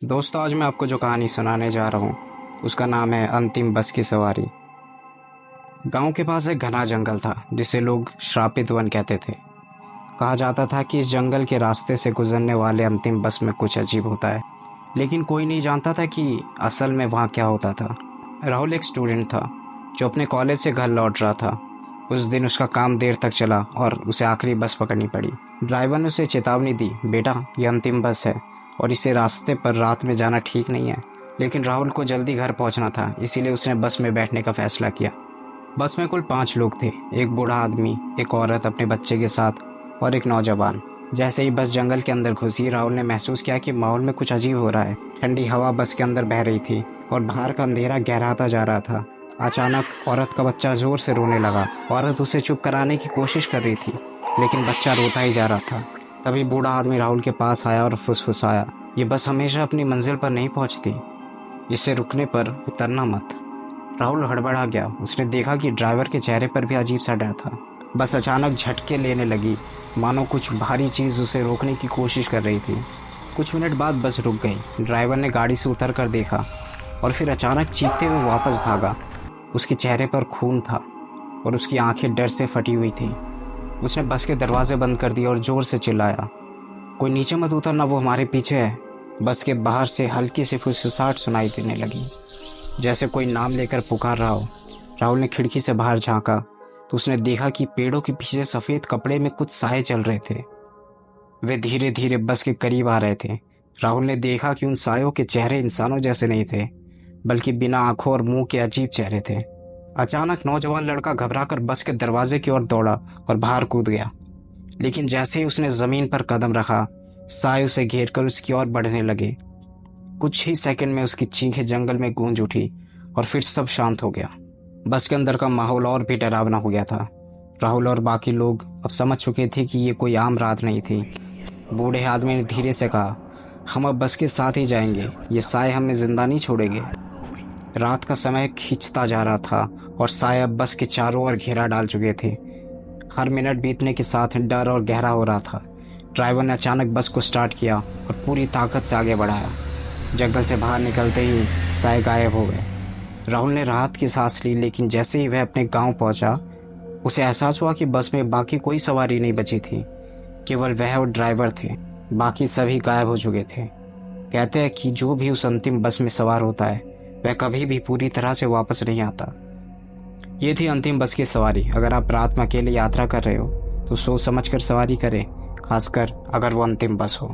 दोस्तों, आज मैं आपको जो कहानी सुनाने जा रहा हूँ उसका नाम है अंतिम बस की सवारी। गांव के पास एक घना जंगल था जिसे लोग श्रापित वन कहते थे। कहा जाता था कि इस जंगल के रास्ते से गुजरने वाले अंतिम बस में कुछ अजीब होता है, लेकिन कोई नहीं जानता था कि असल में वहाँ क्या होता था। राहुल एक स्टूडेंट था जो अपने कॉलेज से घर लौट रहा था। उस दिन उसका काम देर तक चला और उसे आखिरी बस पकड़नी पड़ी। ड्राइवर ने उसे चेतावनी दी, बेटा ये अंतिम बस है और इसे रास्ते पर रात में जाना ठीक नहीं है। लेकिन राहुल को जल्दी घर पहुंचना था, इसीलिए उसने बस में बैठने का फैसला किया। बस में कुल 5 लोग थे, एक बूढ़ा आदमी, एक औरत अपने बच्चे के साथ और एक नौजवान। जैसे ही बस जंगल के अंदर घुसी, राहुल ने महसूस किया कि माहौल में कुछ अजीब हो रहा है। ठंडी हवा बस के अंदर बह रही थी और बाहर का अंधेरा गहराता जा रहा था। अचानक औरत का बच्चा जोर से रोने लगा। औरत उसे चुप कराने की कोशिश कर रही थी, लेकिन बच्चा रोता ही जा रहा था। तभी बूढ़ा आदमी राहुल के पास आया और फुसफुसाया, ये बस हमेशा अपनी मंजिल पर नहीं पहुंचती, इसे रुकने पर उतरना मत। राहुल हड़बड़ा गया। उसने देखा कि ड्राइवर के चेहरे पर भी अजीब सा डर था। बस अचानक झटके लेने लगी, मानो कुछ भारी चीज़ उसे रोकने की कोशिश कर रही थी। कुछ मिनट बाद बस रुक गई। ड्राइवर ने गाड़ी से उतर कर देखा और फिर अचानक चीखते हुए वापस भागा। उसके चेहरे पर खून था और उसकी आंखें डर से फटी हुई थी। उसने बस के दरवाजे बंद कर दिए और जोर से चिल्लाया, कोई नीचे मत उतरना, वो हमारे पीछे है। बस के बाहर से हल्की सी फुसफुसाहट सुनाई देने लगी, जैसे कोई नाम लेकर पुकार रहा हो। राहुल ने खिड़की से बाहर झांका तो उसने देखा कि पेड़ों के पीछे सफ़ेद कपड़े में कुछ साए चल रहे थे। वे धीरे धीरे बस के करीब आ रहे थे। राहुल ने देखा कि उन सायों के चेहरे इंसानों जैसे नहीं थे, बल्कि बिना आंखों और मुंह के अजीब चेहरे थे। अचानक नौजवान लड़का घबराकर बस के दरवाजे की ओर दौड़ा और बाहर कूद गया। लेकिन जैसे ही उसने जमीन पर कदम रखा, साए उसे घेरकर उसकी ओर बढ़ने लगे। कुछ ही सेकंड में उसकी चीखें जंगल में गूंज उठी और फिर सब शांत हो गया। बस के अंदर का माहौल और भी डरावना हो गया था। राहुल और बाकी लोग अब समझ चुके थे कि ये कोई आम रात नहीं थी। बूढ़े आदमी ने धीरे से कहा, हम अब बस के साथ ही जाएंगे, ये साए हमें जिंदा नहीं छोड़ेंगे। रात का समय खिंचता जा रहा था और साए अब बस के चारों ओर घेरा डाल चुके थे। हर मिनट बीतने के साथ डर और गहरा हो रहा था। ड्राइवर ने अचानक बस को स्टार्ट किया और पूरी ताकत से आगे बढ़ाया। जंगल से बाहर निकलते ही साए गायब हो गए। राहुल ने राहत की सांस ली, लेकिन जैसे ही वह अपने गांव पहुंचा, उसे एहसास हुआ कि बस में बाकी कोई सवारी नहीं बची थी। केवल वह और ड्राइवर थे, बाकी सभी गायब हो चुके थे। कहते हैं कि जो भी उस अंतिम बस में सवार होता है वह कभी भी पूरी तरह से वापस नहीं आता। ये थी अंतिम बस की सवारी। अगर आप रात में अकेले यात्रा कर रहे हो तो सोच समझ कर सवारी करें, खासकर अगर वो अंतिम बस हो।